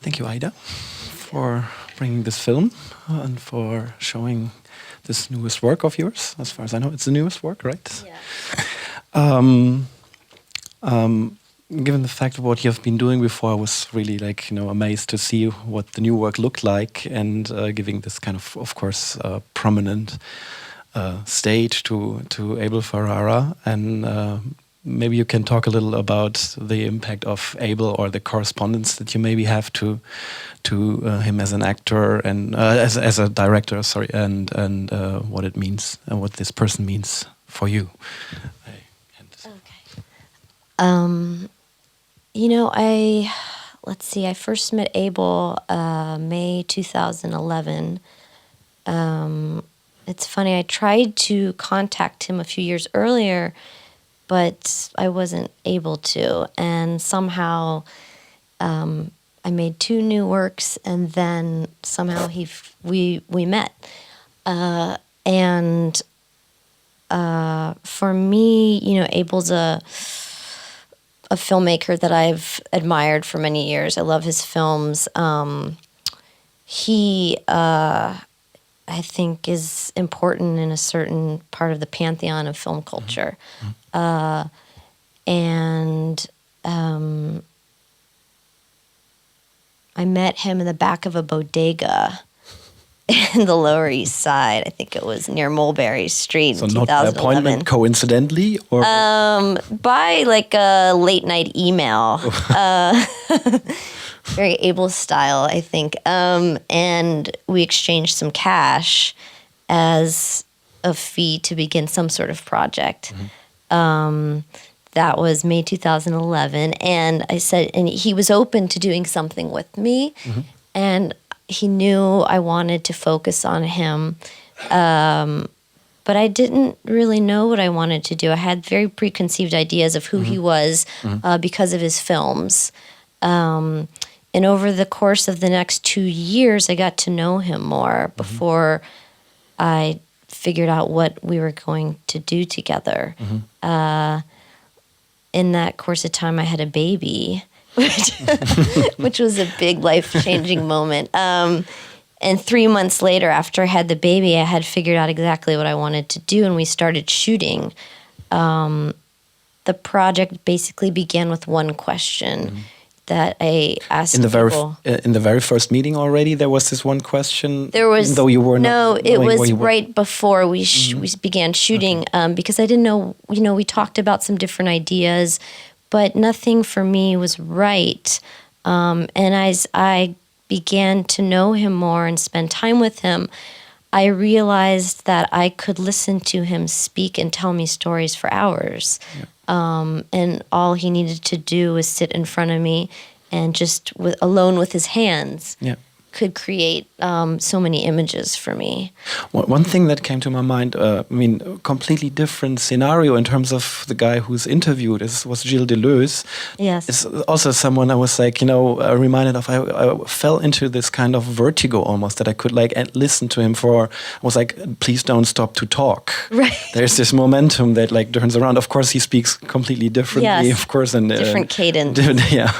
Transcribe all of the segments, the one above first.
Thank you, Aïda, for bringing this film and for showing this newest work of yours. As far as I know, it's the newest work, right? Yeah. Given the fact of what you have been doing before, I was really amazed to see what the new work looked like, and giving this kind of course, prominent stage to Abel Ferrara. And maybe you can talk a little about the impact of Abel, or the correspondence that you maybe have to him as an actor and as a director, sorry, and what it means and what this person means for you. Okay. I first met Abel May 2011. It's funny, I tried to contact him a few years earlier, but I wasn't able to. And somehow I made 2 new works, and then somehow we met. For me, Abel's a filmmaker that I've admired for many years. I love his films. He, I think, is important in a certain part of the pantheon of film culture. Mm-hmm. I met him in the back of a bodega in the Lower East Side. I think it was near Mulberry Street in 2011. So not by appointment, coincidentally? Or? By like a late night email. Very Abel style, I think. And we exchanged some cash as a fee to begin some sort of project. Mm-hmm. That was May 2011. And I said, and he was open to doing something with me. Mm-hmm. And he knew I wanted to focus on him. But I didn't really know what I wanted to do. I had very preconceived ideas of who mm-hmm. he was because of his films. And over the course of the next 2 years, I got to know him more before I figured out what we were going to do together. Mm-hmm. In that course of time, I had a baby, which was a big life-changing moment. And 3 months later, after I had the baby, I had figured out exactly what I wanted to do, and we started shooting. The project basically began with one question that I asked people. In the very first meeting already, there was this one question? There was, though you were no, it was right before we began shooting, because I didn't know, we talked about some different ideas, but nothing for me was right. And as I began to know him more and spend time with him, I realized that I could listen to him speak and tell me stories for hours. Yeah. And all he needed to do was sit in front of me and just alone with his hands could create so many images for me. One thing that came to my mind, completely different scenario in terms of the guy who's interviewed was Gilles Deleuze. Yes. It's also someone I was reminded of. I fell into this kind of vertigo almost, that I could listen to him I was like, please don't stop to talk. Right. There's this momentum that turns around. Of course, he speaks completely differently, of course. And different cadence. Yeah.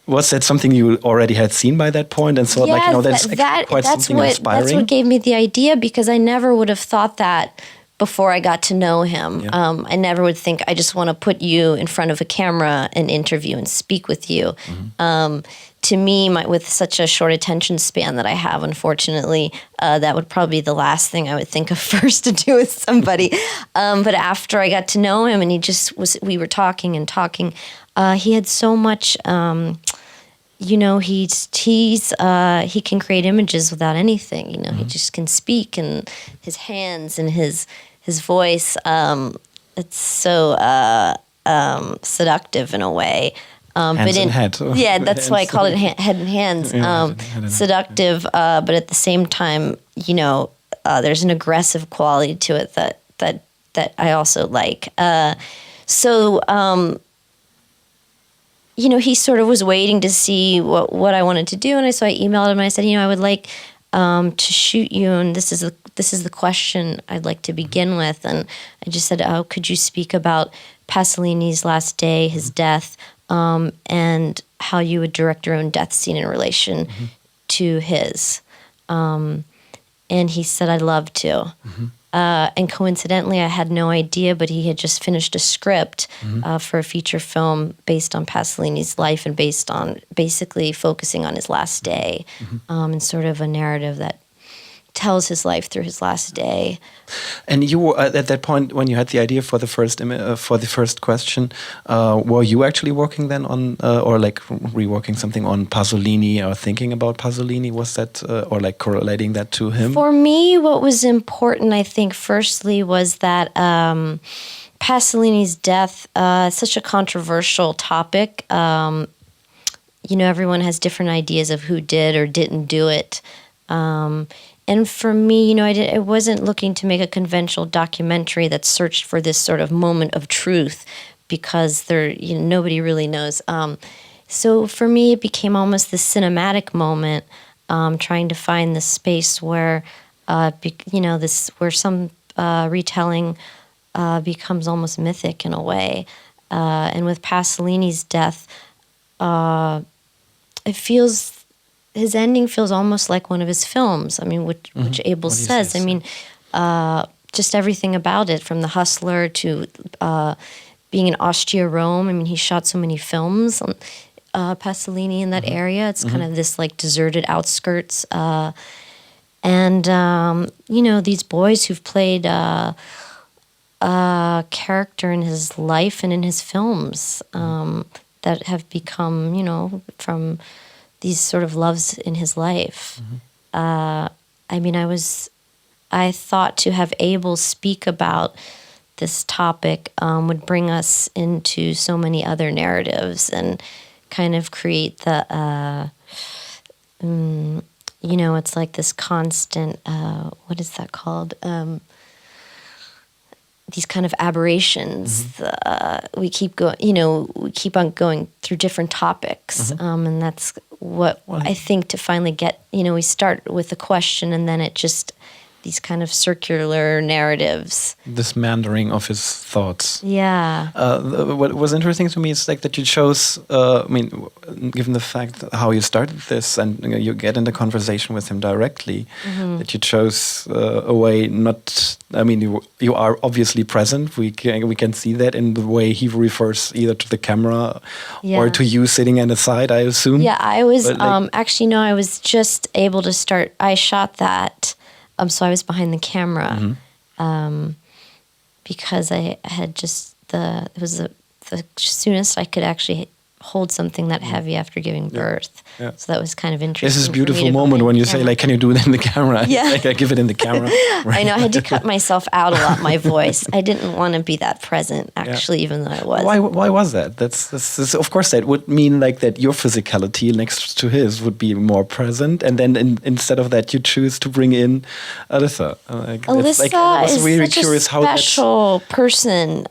Was that something you already had seen by that point? And so, that's quite something inspiring. That's what gave me the idea, because I never would have thought that before I got to know him. Yeah. I never would think, I just want to put you in front of a camera and interview and speak with you. Mm-hmm. To me, with such a short attention span that I have, unfortunately, that would probably be the last thing I would think of first to do with somebody. But after I got to know him and we were talking and talking, he had so much... he can create images without anything. He just can speak, and his hands and his voice. It's so seductive in a way. Hands and head. Yeah, that's why I call it head and hands. Seductive, but at the same time, there's an aggressive quality to it that I also like. He sort of was waiting to see what I wanted to do, and so I emailed him and I said, I would like to shoot you, and this is the question I'd like to begin with. And I just said, could you speak about Pasolini's last day, his death, and how you would direct your own death scene in relation to his. And he said, I'd love to. And coincidentally, I had no idea, but he had just finished a script for a feature film based on Pasolini's life and based on basically focusing on his last day, and sort of a narrative that tells his life through his last day. And you were at that point when you had the idea for the first question. Were you actually working then on or like reworking something on Pasolini or thinking about Pasolini? Was that or like correlating that to him? For me, what was important, I think, firstly, was that Pasolini's death is such a controversial topic. Everyone has different ideas of who did or didn't do it. And for me, I wasn't looking to make a conventional documentary that searched for this sort of moment of truth, because nobody really knows. So for me, it became almost this cinematic moment, trying to find the space where, where some retelling becomes almost mythic in a way. And with Pasolini's death, his ending feels almost like one of his films. I mean, which Abel says. I mean, just everything about it, from The Hustler to being in Ostia, Rome. I mean, he shot so many films on Pasolini in that area. It's kind of this like deserted outskirts. And these boys who've played a character in his life and in his films that have become, from these sort of loves in his life. I thought to have Abel speak about this topic would bring us into so many other narratives and kind of create the, it's like this constant, what is that called? These kind of aberrations. We keep going, we keep on going through different topics. And that's what I think to finally get, we start with a question and then it just, these kind of circular narratives. This meandering of his thoughts. Yeah. What was interesting to me is like that you chose, given the fact how you started this and you get in the conversation with him directly, that you chose a way not, you are obviously present. We can see that in the way he refers either to the camera or to you sitting at the side, I assume. Yeah, I was, I was just able to start, I shot that. So I was behind the camera because I had just it was the soonest I could actually hold something that heavy after giving birth. Yeah. So that was kind of interesting. This is a beautiful moment when you say, like, can you do it in the camera? Yeah. Like, I give it in the camera. Right. I know, I had to cut myself out a lot, my voice. I didn't want to be that present, actually, even though I was. Why was that? That's of course, that would mean like that your physicality next to his would be more present. And then instead of that, you choose to bring in Alissa. Alissa I was really curious how special person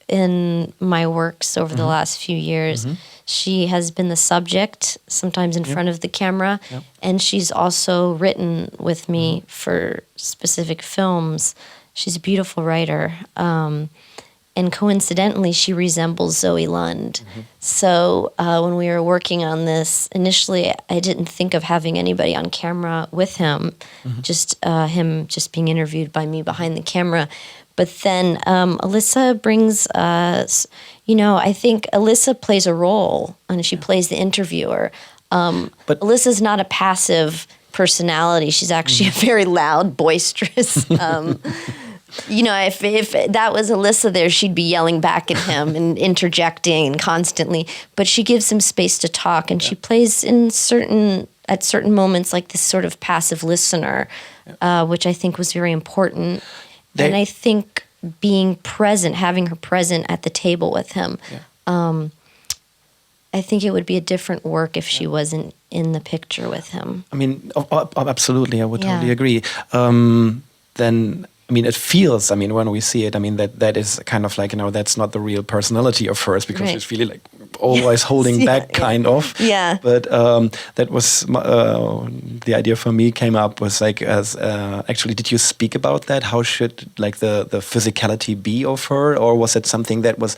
in my works over the last few years. She has been the subject, sometimes in front of the camera, and she's also written with me for specific films. She's a beautiful writer. And coincidentally, she resembles Zoe Lund. So when we were working on this, initially I didn't think of having anybody on camera with him, just him just being interviewed by me behind the camera. But then Alissa brings, I think Alissa plays a role, and she plays the interviewer. But Alissa's not a passive personality. She's actually a very loud, boisterous. If that was Alissa there, she'd be yelling back at him and interjecting constantly. But she gives him space to talk, and she plays at certain moments like this sort of passive listener, which I think was very important. And I think being present, having her present at the table with him, I think it would be a different work if she wasn't in the picture with him. I mean, absolutely, I would totally agree. Then, it feels, when we see it, that is kind of like, that's not the real personality of hers, because she's really like always holding back, kind of. Yeah. But that was the idea for me came up was like as actually, did you speak about that? How should like the physicality be of her, or was it something that was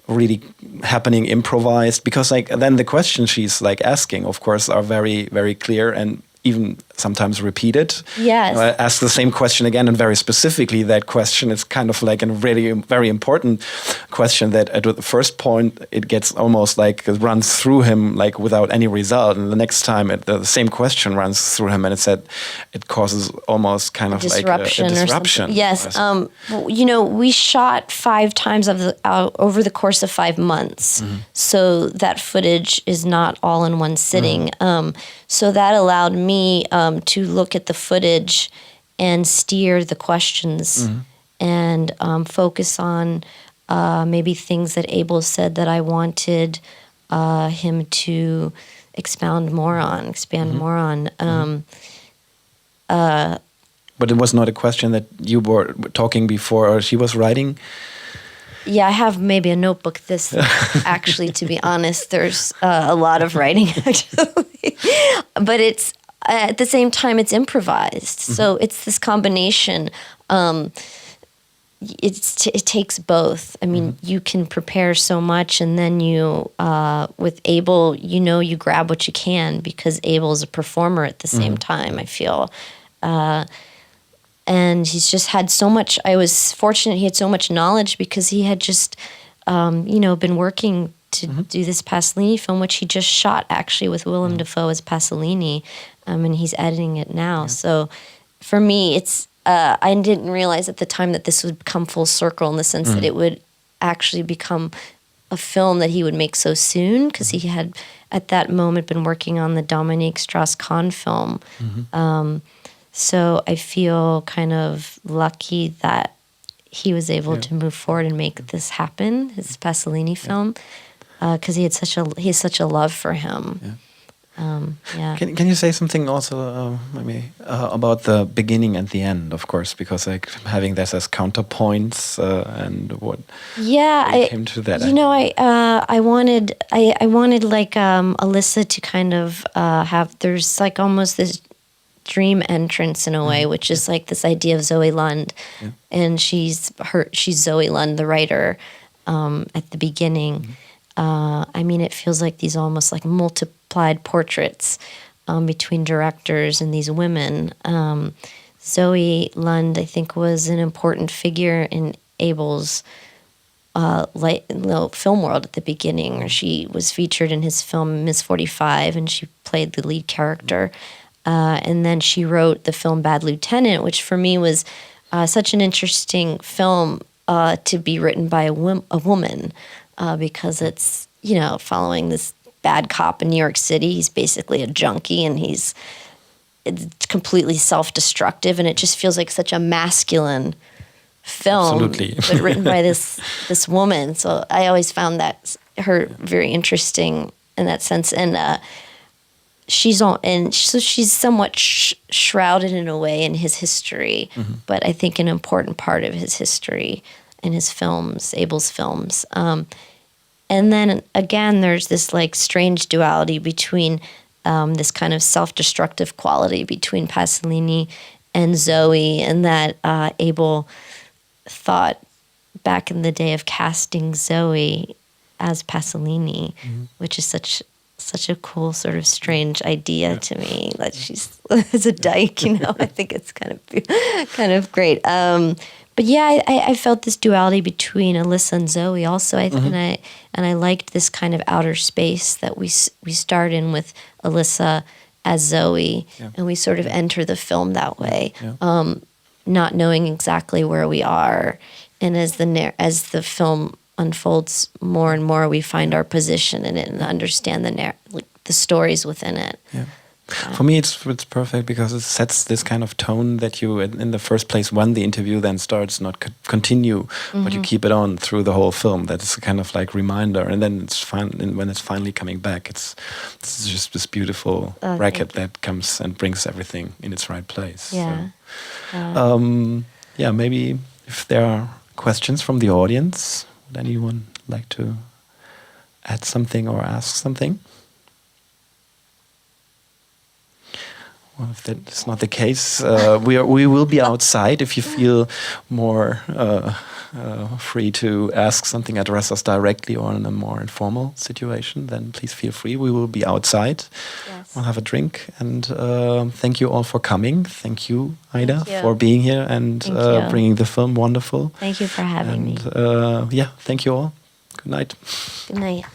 really happening improvised? Because like then the questions she's like asking, of course, are very, very clear and even sometimes repeated. Yes. Ask the same question again, and very specifically, that question is kind of like a really very important question that at the first point it gets almost like it runs through him like without any result, and the next time the same question runs through him, and it causes almost kind of like a disruption. Yes. You know, we shot 5 times over the course of 5 months, so that footage is not all in one sitting. So that allowed me to look at the footage and steer the questions and focus on maybe things that Abel said that I wanted him to expand more on. But it was not a question that you were talking before or she was writing? Yeah, I have maybe a notebook this actually, to be honest. There's a lot of writing, actually. But it's, at the same time, it's improvised. So it's this combination. It takes both. I mean, you can prepare so much, and then you, with Abel, you know, you grab what you can because Abel is a performer at the same time, I feel. And he's just had so much. I was fortunate he had so much knowledge because he had just, you know, been working to do this Pasolini film, which he just shot actually with Willem Dafoe as Pasolini, and he's editing it now. So for me, it's, I didn't realize at the time that this would come full circle in the sense that it would actually become a film that he would make so soon, because he had at that moment been working on the Dominique Strauss-Kahn film. So I feel kind of lucky that he was able to move forward and make this happen, his Pasolini film, because he has such a love for him. Can you say something also maybe about the beginning and the end, of course, because like having this as counterpoints and what came to that. You know, I wanted like Alissa to kind of have, there's like almost this dream entrance in a way, which is like this idea of Zoe Lund, and she's Zoe Lund, the writer, at the beginning. I mean, it feels like these almost like multiplied portraits between directors and these women. Zoe Lund, I think, was an important figure in Abel's film world at the beginning, where she was featured in his film Miss 45, and she played the lead character. And then she wrote the film Bad Lieutenant, which for me was such an interesting film to be written by a woman, because it's, you know, following this bad cop in New York City. He's basically a junkie, and it's completely self-destructive, and it just feels like such a masculine film, but written by this woman. So I always found her very interesting in that sense, and she's somewhat shrouded in a way in his history, but I think an important part of his history in his films, Abel's films. And then again, there's this like strange duality between this kind of self-destructive quality between Pasolini and Zoe, and that Abel thought back in the day of casting Zoe as Pasolini, which is such a cool sort of strange idea to me, that she's as a dyke, you know. I think it's kind of great. But yeah, I felt this duality between Alissa and Zoe also. And I liked this kind of outer space that we start in with Alissa as Zoe, and we sort of enter the film that way, not knowing exactly where we are. And as the film unfolds more and more, we find our position in it and understand the stories within it. For me, it's perfect because it sets this kind of tone that you, in the first place, when the interview then starts, not continue, but you keep it on through the whole film. That's a kind of like reminder, and then it's fun. And when it's finally coming back, it's just this beautiful bracket that comes and brings everything in its right place. Maybe if there are questions from the audience, would anyone like to add something or ask something? Well, if that is not the case, we will be outside. If you feel more free to ask something, address us directly or in a more informal situation, then please feel free. We will be outside. Yes. We'll have a drink. And thank you all for coming. Thank you, Aïda, Thank you. for being here and bringing the film. Wonderful. Thank you for having me. Yeah, thank you all. Good night. Good night.